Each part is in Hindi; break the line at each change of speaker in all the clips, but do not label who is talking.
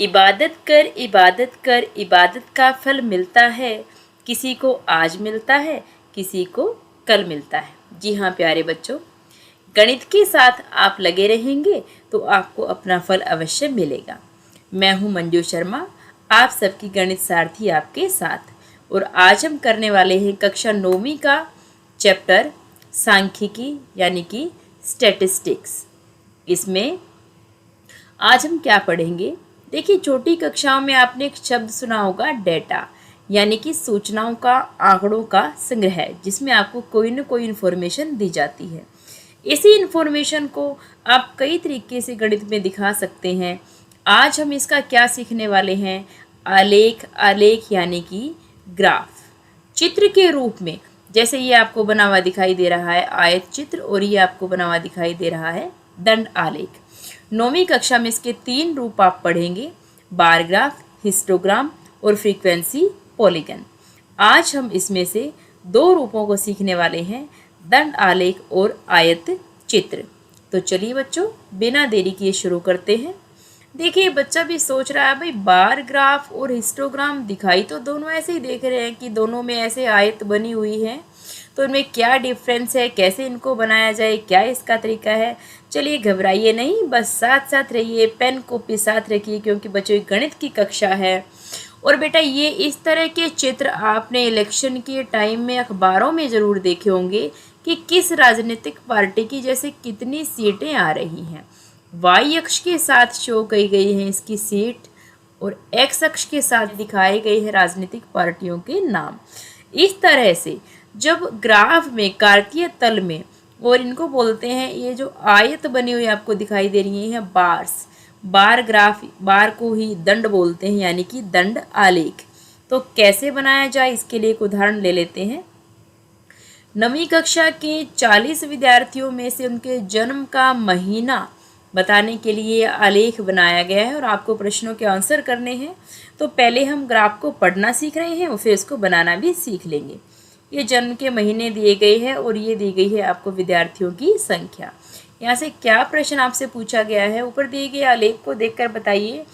इबादत कर इबादत का फल मिलता है, किसी को आज मिलता है, किसी को कल मिलता है। जी हाँ प्यारे बच्चों, गणित के साथ आप लगे रहेंगे तो आपको अपना फल अवश्य मिलेगा। मैं हूँ मंजू शर्मा, आप सबकी गणित सारथी आपके साथ। और आज हम करने वाले हैं कक्षा 9वीं का चैप्टर सांख्यिकी यानी कि स्टैटिस्टिक्स। इसमें आज हम क्या पढ़ेंगे? देखिए, छोटी कक्षाओं में आपने एक शब्द सुना होगा डेटा, यानी कि सूचनाओं का, आंकड़ों का संग्रह, जिसमें आपको कोई न कोई इन्फॉर्मेशन दी जाती है। इसी इन्फॉर्मेशन को आप कई तरीके से गणित में दिखा सकते हैं। आज हम इसका क्या सीखने वाले हैं? आलेख। आलेख यानी कि ग्राफ, चित्र के रूप में। जैसे ये आपको बना हुआ दिखाई दे रहा है आयत चित्र, और ये आपको बना हुआ दिखाई दे रहा है दंड आलेख। 9वीं कक्षा में इसके 3 रूप आप पढ़ेंगे, बार ग्राफ, हिस्टोग्राम और फ्रीक्वेंसी पॉलीगन। आज हम इसमें से 2 रूपों को सीखने वाले हैं, दंड आलेख और आयत चित्र। तो चलिए बच्चों, बिना देरी किए शुरू करते हैं। देखिए, बच्चा भी सोच रहा है भाई बार ग्राफ और हिस्टोग्राम दिखाई तो दोनों ऐसे ही देख रहे हैं कि दोनों में ऐसे आयत बनी हुई है, तो इनमें क्या डिफरेंस है, कैसे इनको बनाया जाए, क्या इसका तरीका है। चलिए घबराइए नहीं, बस साथ साथ रहिए, पेन कॉपी साथ रखिए, क्योंकि बच्चों गणित की कक्षा है। और बेटा, ये इस तरह के चित्र आपने इलेक्शन के टाइम में अखबारों में ज़रूर देखे होंगे कि किस राजनीतिक पार्टी की जैसे कितनी सीटें आ रही हैं। वाई अक्ष के साथ शो की गई हैं इसकी सीट, और एक्स अक्ष के साथ दिखाए गए हैं राजनीतिक पार्टियों के नाम। इस तरह से जब ग्राफ में, कार्तीय तल में, और इनको बोलते हैं, ये जो आयत बनी हुई आपको दिखाई दे रही है बार्स, बार ग्राफ, बार को ही दंड बोलते हैं यानी कि दंड आलेख। तो कैसे बनाया जाए, इसके लिए एक उदाहरण ले लेते हैं। 9वीं कक्षा के 40 विद्यार्थियों में से उनके जन्म का महीना बताने के लिए आलेख बनाया गया है और आपको प्रश्नों के आंसर करने हैं। तो पहले हम ग्राफ को पढ़ना सीख रहे हैं और फिर इसको बनाना भी सीख लेंगे। ये जन्म के महीने दिए गए हैं और ये दी गई है आपको विद्यार्थियों की संख्या। यहाँ से क्या प्रश्न आपसे पूछा गया है, ऊपर दिए गए आलेख को देखकर बताइए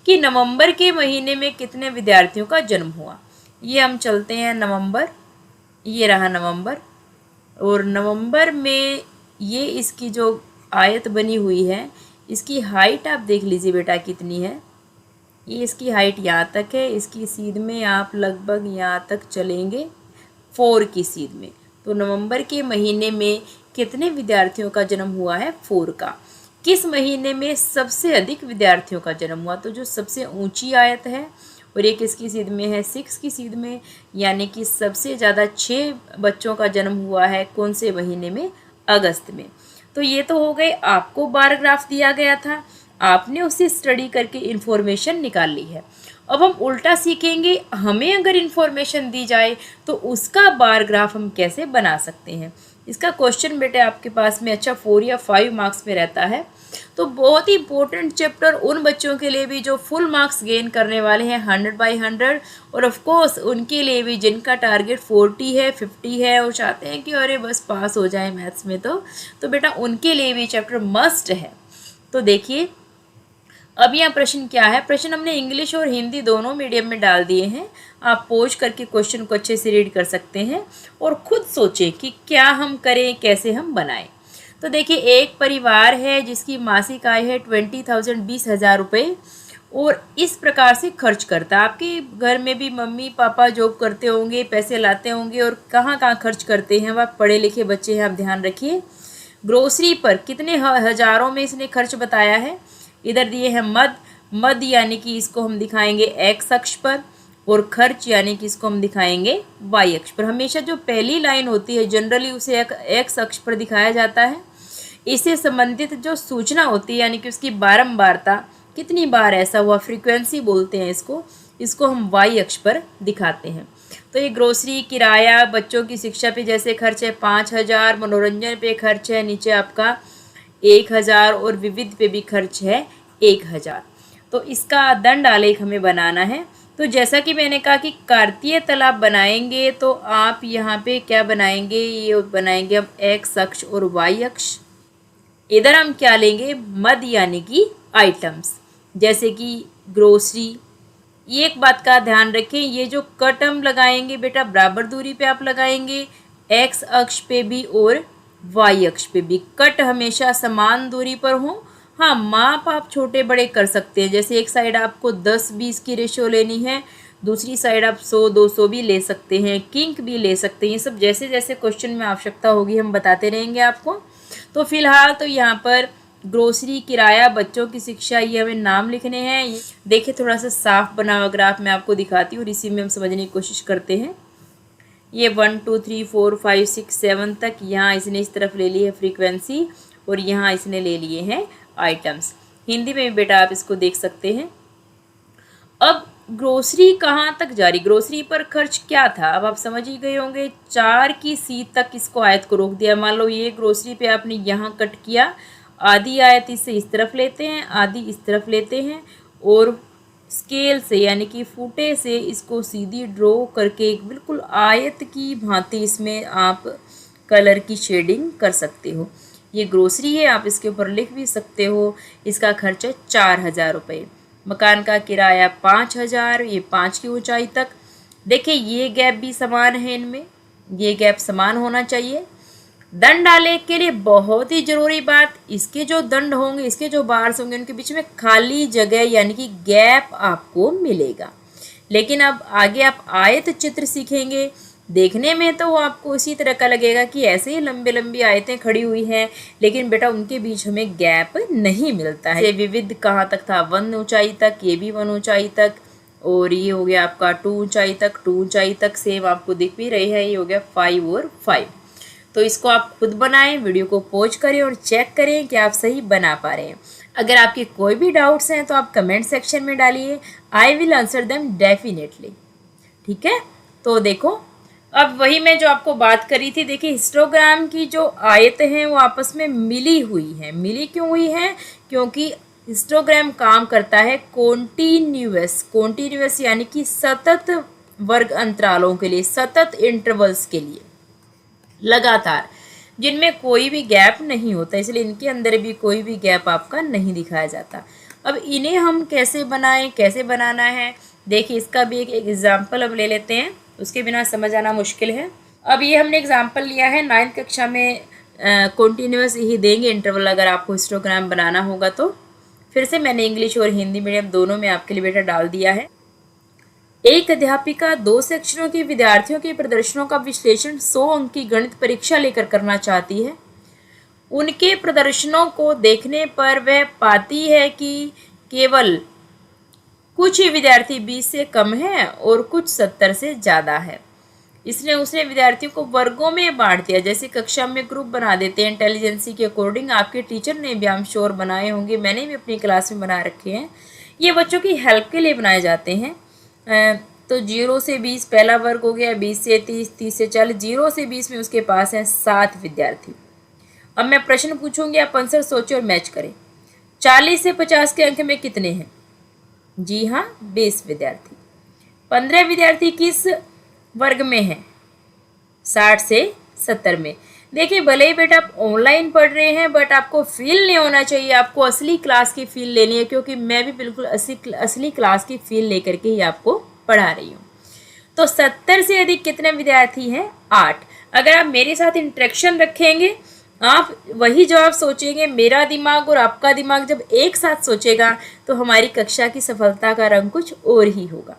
कि नवंबर के महीने में कितने विद्यार्थियों का जन्म हुआ। ये हम चलते हैं नवंबर, ये रहा नवंबर, और नवंबर में ये इसकी जो आयत बनी हुई है, इसकी हाइट आप देख लीजिए बेटा कितनी है। ये इसकी हाइट यहाँ तक है, इसकी सीध में आप लगभग यहाँ तक चलेंगे 4 की सीध में। तो नवंबर के महीने में कितने विद्यार्थियों का जन्म हुआ है? 4 का। किस महीने में सबसे अधिक विद्यार्थियों का जन्म हुआ? तो जो सबसे ऊंची आयत है, और एक इसकी सीध में है 6 की सीध में, यानी कि सबसे ज़्यादा 6 बच्चों का जन्म हुआ है कौन से महीने में? अगस्त में। तो ये तो हो गए, आपको बार ग्राफ दिया गया था, आपने उसे स्टडी करके इन्फॉर्मेशन निकाल ली है। अब हम उल्टा सीखेंगे, हमें अगर इन्फॉर्मेशन दी जाए तो उसका बार ग्राफ हम कैसे बना सकते हैं। इसका क्वेश्चन बेटे आपके पास में 4 या 5 मार्क्स में रहता है। तो बहुत ही इंपॉर्टेंट चैप्टर उन बच्चों के लिए भी जो फुल मार्क्स गेन करने वाले हैं 100/100, और ऑफ कोर्स उनके लिए भी जिनका टारगेट 40 है, 50 है और चाहते हैं कि अरे बस पास हो जाए मैथ्स में। तो बेटा उनके लिए भी चैप्टर मस्ट है। तो देखिए, अब यहाँ प्रश्न क्या है। प्रश्न हमने इंग्लिश और हिंदी दोनों मीडियम में डाल दिए हैं। आप पॉज करके क्वेश्चन को अच्छे से रीड कर सकते हैं और खुद सोचें कि क्या हम करें, कैसे हम बनाएं। तो देखिए, एक परिवार है जिसकी मासिक आय है 20,000 20,000 रुपये, और इस प्रकार से खर्च करता है। आपके घर में भी मम्मी पापा जॉब करते होंगे, पैसे लाते होंगे, और कहाँ कहाँ खर्च करते हैं, वह पढ़े लिखे बच्चे हैं, आप ध्यान रखिए। ग्रोसरी पर कितने हज़ारों में इसने खर्च बताया है। इधर दिए हैं मद यानी कि इसको हम दिखाएंगे एक्स अक्ष पर, और खर्च यानी कि इसको हम दिखाएंगे वाई अक्ष पर। हमेशा जो पहली लाइन होती है जनरली उसे एक्स अक्ष पर दिखाया जाता है। इससे संबंधित जो सूचना होती है यानी कि उसकी बारंबारता, कितनी बार ऐसा हुआ, फ्रीक्वेंसी बोलते हैं इसको हम वाई अक्ष पर दिखाते हैं। तो ये ग्रोसरी, किराया, बच्चों की शिक्षा पे जैसे खर्च है 5,000, मनोरंजन पे खर्च है नीचे आपका 1,000, और विविध पे भी खर्च है 1,000। तो इसका दंड आलेख हमें बनाना है। तो जैसा कि मैंने कहा कि कार्तीय तल आप बनाएंगे तो आप यहाँ पे क्या बनाएंगे, ये बनाएंगे हम एक्स अक्ष और वाई अक्ष। इधर हम क्या लेंगे, मद यानी कि आइटम्स। जैसे कि ग्रोसरी। ये एक बात का ध्यान रखें, ये जो कट हम लगाएंगे बेटा बराबर दूरी पे आप लगाएंगे, एक्स अक्ष पे भी और वाई अक्ष पे भी। कट हमेशा समान दूरी पर हो। हाँ, माप आप छोटे बड़े कर सकते हैं, जैसे एक साइड आपको 10-20 की रेशियो लेनी है, दूसरी साइड आप 100-200 भी ले सकते हैं, किंक भी ले सकते हैं। ये सब जैसे जैसे क्वेश्चन में आवश्यकता होगी हम बताते रहेंगे आपको। तो फिलहाल तो यहाँ पर ग्रोसरी, किराया, बच्चों की शिक्षा, ये हमें नाम लिखने हैं। देखिए थोड़ा सा साफ बना हुआ ग्राफ मैं आपको दिखाती हूँ और इसी में हम समझने की कोशिश करते हैं। ये 1 2 3 4 5 6 7 तक यहाँ इसने इस तरफ ले ली है फ्रीक्वेंसी और यहाँ इसने ले लिए हैं आइटम्स। हिंदी में भी बेटा आप इसको देख सकते हैं। अब ग्रोसरी कहाँ तक जारी, ग्रोसरी पर खर्च क्या था अब आप समझ ही गए होंगे। 4 की सी तक इसको आयत को रोक दिया। मान लो ये ग्रोसरी पे आपने यहाँ कट किया, आधी आयत इसे इस तरफ लेते हैं, आधी इस तरफ लेते हैं और स्केल से यानी कि फुटे से इसको सीधी ड्रॉ करके एक बिल्कुल आयत की भांति इसमें आप कलर की शेडिंग कर सकते हो। ये ग्रोसरी है, आप इसके ऊपर लिख भी सकते हो। इसका खर्च है 4,000 रुपये। मकान का किराया 5,000, ये 5 की ऊंचाई तक। देखिए ये गैप भी समान है, इनमें ये गैप समान होना चाहिए। दंड आलेख के लिए बहुत ही जरूरी बात, इसके जो दंड होंगे, इसके जो बार्स होंगे, उनके बीच में खाली जगह यानी कि गैप आपको मिलेगा। लेकिन अब आगे आप आयत चित्र सीखेंगे, देखने में तो वो आपको इसी तरह का लगेगा कि ऐसे ही लंबी लंबी आयतें खड़ी हुई हैं, लेकिन बेटा उनके बीच हमें गैप नहीं मिलता है। ये विविध कहाँ तक था, 1 ऊंचाई तक, ये भी 1 ऊंचाई तक, और ये हो गया आपका 2 ऊंचाई तक, 2 ऊंचाई तक सेम आपको दिख भी रही है। ये हो गया 5 और 5। तो इसको आप खुद बनाएं, वीडियो को पॉज करें और चेक करें कि आप सही बना पा रहे हैं। अगर आपके कोई भी डाउट्स हैं तो आप कमेंट सेक्शन में डालिए, I will answer them definitely. ठीक है, तो देखो अब वही मैं जो आपको बात करी थी, देखिए हिस्टोग्राम की जो आयतें हैं वो आपस में मिली हुई हैं। मिली क्यों हुई हैं? क्योंकि हिस्टोग्राम काम करता है कॉन्टिन्यूअस यानी कि सतत वर्ग अंतरालों के लिए, सतत इंटरवल्स के लिए, लगातार, जिनमें कोई भी गैप नहीं होता, इसलिए इनके अंदर भी कोई भी गैप आपका नहीं दिखाया जाता। अब इन्हें हम कैसे बनाएं, कैसे बनाना है, देखिए इसका भी एक एग्जाम्पल अब ले लेते हैं, उसके बिना समझ आना मुश्किल है। अब ये हमने एग्जाम्पल लिया है 9th कक्षा में, कॉन्टीन्यूअस ही देंगे इंटरवल अगर आपको हिस्टोग्राम बनाना होगा तो। फिर से मैंने इंग्लिश और हिंदी मीडियम दोनों में आपके लिए बेटा डाल दिया है। एक अध्यापिका 2 सेक्शनों के विद्यार्थियों के प्रदर्शनों का विश्लेषण 100 अंक की गणित परीक्षा लेकर करना चाहती है। उनके प्रदर्शनों को देखने पर वह पाती है कि केवल कुछ ही विद्यार्थी 20 से कम है और कुछ 70 से ज़्यादा है। इसने उसने विद्यार्थियों को वर्गों में बांट दिया, जैसे कक्षा में ग्रुप बना देते हैं इंटेलिजेंसी के अकॉर्डिंग। आपके टीचर ने भी आम श्योर बनाए होंगे, मैंने भी अपनी क्लास में बना रखे हैं। ये बच्चों की हेल्प के लिए बनाए जाते हैं। तो 0 से 20 पहला वर्ग हो गया, 20 से 30, 30 से 40, 0 से 20 में उसके पास हैं 7 विद्यार्थी। अब मैं प्रश्न पूछूंगी, आप आंसर सोचें और मैच करें। 40 से 50 के अंक में कितने हैं? जी हाँ, 20 विद्यार्थी। 15 विद्यार्थी किस वर्ग में हैं? 60 से 70 में। देखिए भले ही बेटा आप ऑनलाइन पढ़ रहे हैं, बट आपको फील नहीं होना चाहिए, आपको असली क्लास की फील लेनी है, क्योंकि मैं भी बिल्कुल असली क्लास की फील लेकर के ही आपको पढ़ा रही हूँ। तो 70 से अधिक कितने विद्यार्थी हैं? 8। अगर आप मेरे साथ इंटरेक्शन रखेंगे, आप वही जवाब सोचेंगे, मेरा दिमाग और आपका दिमाग जब एक साथ सोचेगा तो हमारी कक्षा की सफलता का रंग कुछ और ही होगा।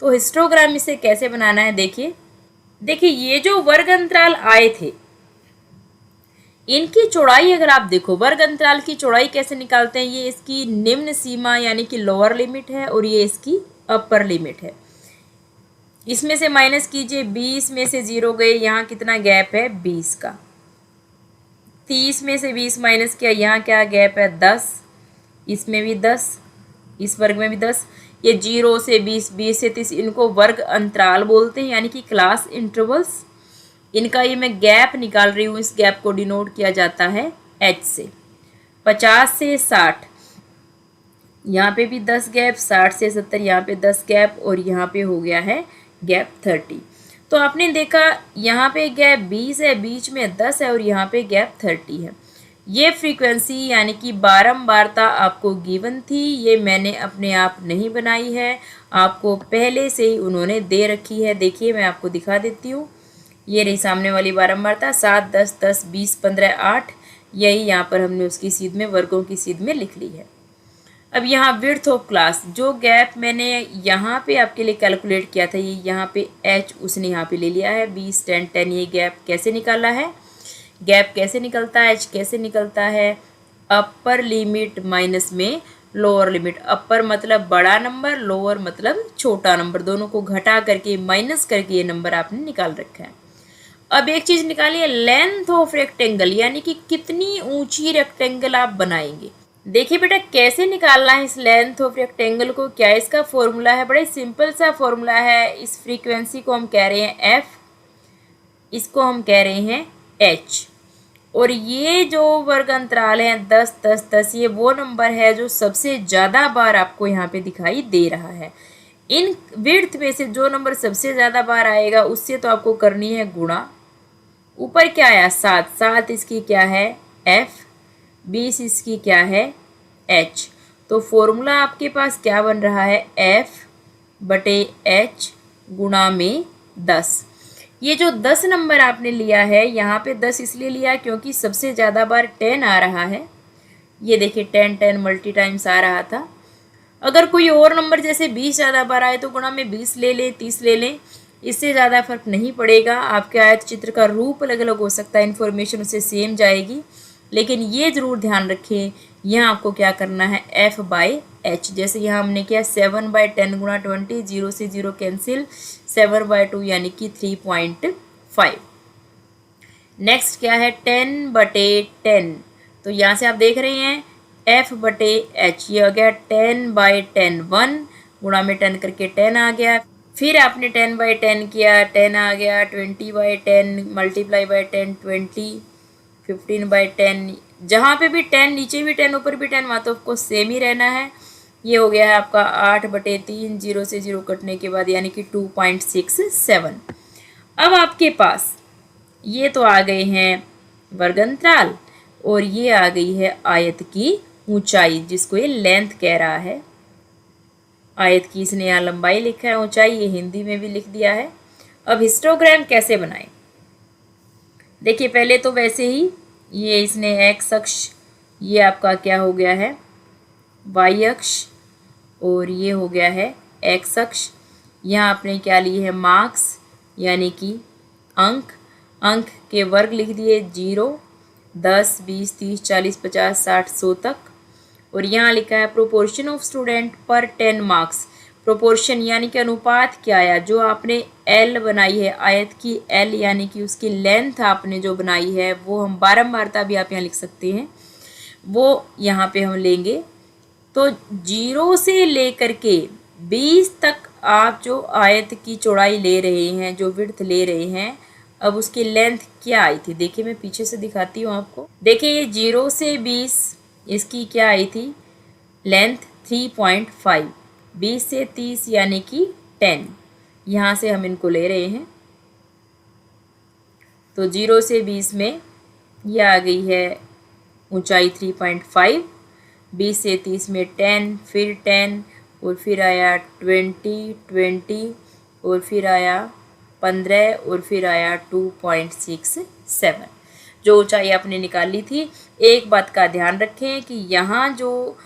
तो हिस्टोग्राम इसे कैसे बनाना है, देखिए ये जो वर्ग अंतराल आए थे, इनकी चौड़ाई अगर आप देखो, वर्ग अंतराल की चौड़ाई कैसे निकालते हैं, ये इसकी निम्न सीमा यानी कि लोअर लिमिट है और ये इसकी अपर लिमिट है। इसमें से माइनस कीजिए, 20 में से 0 गए, यहाँ कितना गैप है? 20 का। 30 में से 20 माइनस किया, यहाँ क्या गैप है? 10। इसमें भी 10, इस वर्ग में भी 10। ये 0 से 20, 20 से 30, इनको वर्ग अंतराल बोलते हैं यानी कि क्लास इंटरवल्स। इनका ये मैं गैप निकाल रही हूँ, इस गैप को डिनोट किया जाता है h से। 50 से 60, यहाँ पे भी 10 गैप, 60 से 70 यहाँ पे 10 गैप, और यहाँ पे हो गया है गैप 30। तो आपने देखा यहाँ पे गैप 20 है, बीच में 10 है और यहाँ पे गैप 30 है। ये फ्रीक्वेंसी यानी कि बारंबारता आपको गिवन थी, ये मैंने अपने आप नहीं बनाई है, आपको पहले से ही उन्होंने दे रखी है। देखिए मैं आपको दिखा देती हूँ, ये रही सामने वाली बारंबारता 7, 10, 10, 20, 15, 8, यही यहाँ पर हमने उसकी सीध में, वर्गों की सीध में लिख ली है। अब यहाँ विड्थ ऑफ क्लास, जो गैप मैंने यहाँ पे आपके लिए कैलकुलेट किया था, ये यहाँ पे h उसने यहाँ पे ले लिया है 20, 10, 10, ये गैप कैसे निकाला है, गैप कैसे निकलता है, h कैसे निकलता है, अपर लिमिट माइनस में लोअर लिमिट। अपर मतलब बड़ा नंबर, लोअर मतलब छोटा नंबर, दोनों को घटा करके माइनस करके ये नंबर आपने निकाल रखा है। अब एक चीज़ निकालिए, लेंथ ऑफ रेक्टेंगल, यानी कि कितनी ऊंची रेक्टेंगल आप बनाएंगे। देखिए बेटा कैसे निकालना है इस लेंथ ऑफ रेक्टेंगल को, क्या इसका फॉर्मूला है, बड़ा ही सिंपल सा फॉर्मूला है। इस फ्रीक्वेंसी को हम कह रहे हैं f, इसको हम कह रहे हैं h, और ये जो वर्ग अंतराल है 10, 10, 10, ये वो नंबर है जो सबसे ज़्यादा बार आपको यहाँ पे दिखाई दे रहा है। इन विड्थ में से जो नंबर सबसे ज़्यादा बार आएगा उससे तो आपको करनी है गुणा। ऊपर क्या आया 7, 7 इसकी क्या है f, 20 इसकी क्या है h। तो फॉर्मूला आपके पास क्या बन रहा है f बटे h गुणा में 10। ये जो 10 नंबर आपने लिया है, यहाँ पे 10 इसलिए लिया क्योंकि सबसे ज़्यादा बार 10 आ रहा है। ये देखिए 10, 10 मल्टी टाइम्स आ रहा था। अगर कोई और नंबर जैसे 20 ज़्यादा बार आए तो गुणा में 20 ले लें, 30 ले लें, इससे ज़्यादा फर्क नहीं पड़ेगा। आपके आयत चित्र का रूप अलग अलग हो सकता है, इन्फॉर्मेशन उससे सेम जाएगी, लेकिन ये ज़रूर ध्यान रखें यहाँ आपको क्या करना है f बाई h। जैसे यहाँ हमने किया 7/10 गुणा 20, 0 से 0 कैंसिल, 7/2 यानी कि 3.5। नेक्स्ट क्या है 10/10, तो यहाँ से आप देख रहे हैं f बटे h, ये आ गया 10/10, 1 गुणा में 10 करके 10 आ गया। फिर आपने 10/10 किया, 10 आ गया, 20/10 मल्टीप्लाई बाई 10, 20, 15/10, जहाँ पे भी 10 नीचे भी 10 ऊपर भी 10, वहाँ तो आपको सेम ही रहना है। ये हो गया है आपका 8/3, 0 से 0 कटने के बाद यानी कि 2.67। अब आपके पास ये तो आ गए हैं वर्ग अंतराल, और ये आ गई है आयत की ऊंचाई, जिसको ये लेंथ कह रहा है। आयत की इसने यहाँ लंबाई लिखा है, ऊंचाई ये हिंदी में भी लिख दिया है। अब हिस्टोग्राम कैसे बनाएं, देखिए पहले तो वैसे ही ये इसने एक्स अक्ष, ये आपका क्या हो गया है वाई अक्ष, और ये हो गया है एक्स अक्ष। यहाँ आपने क्या लिए है मार्क्स यानी कि अंक, अंक के वर्ग लिख दिए 0, 10, 20, 30, 40, 50, 60, 100 तक। और यहाँ लिखा है प्रोपोर्शन ऑफ स्टूडेंट पर 10 मार्क्स। प्रोपोर्शन यानी कि अनुपात क्या आया, जो आपने एल बनाई है आयत की एल यानी कि उसकी लेंथ आपने जो बनाई है, वो हम बारंबारता भी आप यहाँ लिख सकते हैं, वो यहाँ पे हम लेंगे। तो 0 से लेकर के 20 तक आप जो आयत की चौड़ाई ले रहे हैं, जो विड्थ ले रहे हैं, अब उसकी लेंथ क्या आई थी देखिए, मैं पीछे से दिखाती हूँ आपको। देखिए ये 0 से 20 इसकी क्या आई थी लेंथ 3.5, 20 से 30 यानी कि 10, यहाँ से हम इनको ले रहे हैं। तो 0 से 20 में यह आ गई है ऊंचाई 3.5, 20 से 30 में 10, फिर 10, और फिर आया 20, 20, और फिर आया 15, और फिर आया 2.67, जो ऊंचाई आपने निकाली थी। एक बात का ध्यान रखें कि यहाँ जो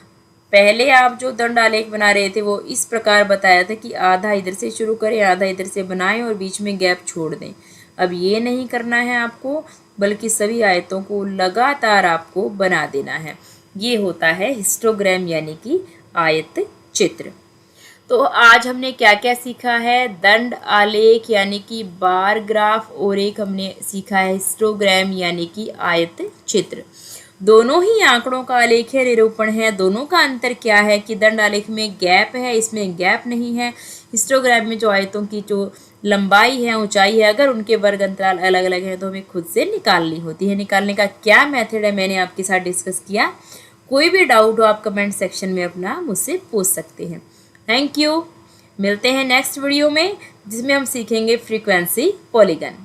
पहले आप जो दंड आलेख बना रहे थे वो इस प्रकार बताया था कि आधा इधर से शुरू करें, आधा इधर से बनाएं और बीच में गैप छोड़ दें। अब ये नहीं करना है आपको, बल्कि सभी आयतों को लगातार आपको बना देना है। ये होता है हिस्टोग्राम यानी कि आयत चित्र। तो आज हमने क्या क्या सीखा है, दंड आलेख यानी कि बार ग्राफ, और एक हमने सीखा है हिस्टोग्राम यानी कि आयत चित्र। दोनों ही आंकड़ों का आलेखीय निरूपण है। दोनों का अंतर क्या है कि दंड आलेख में गैप है, इसमें गैप नहीं है। हिस्टोग्राम में जो आयतों की जो लंबाई है, ऊंचाई है, अगर उनके वर्ग अंतराल अलग अलग हैं तो हमें खुद से निकालनी होती है। निकालने का क्या मेथड है मैंने आपके साथ डिस्कस किया। कोई भी डाउट हो आप कमेंट सेक्शन में अपना मुझसे पूछ सकते हैं। Thank you. मिलते हैं नेक्स्ट वीडियो में, जिसमें हम सीखेंगे फ्रीक्वेंसी पॉलीगन।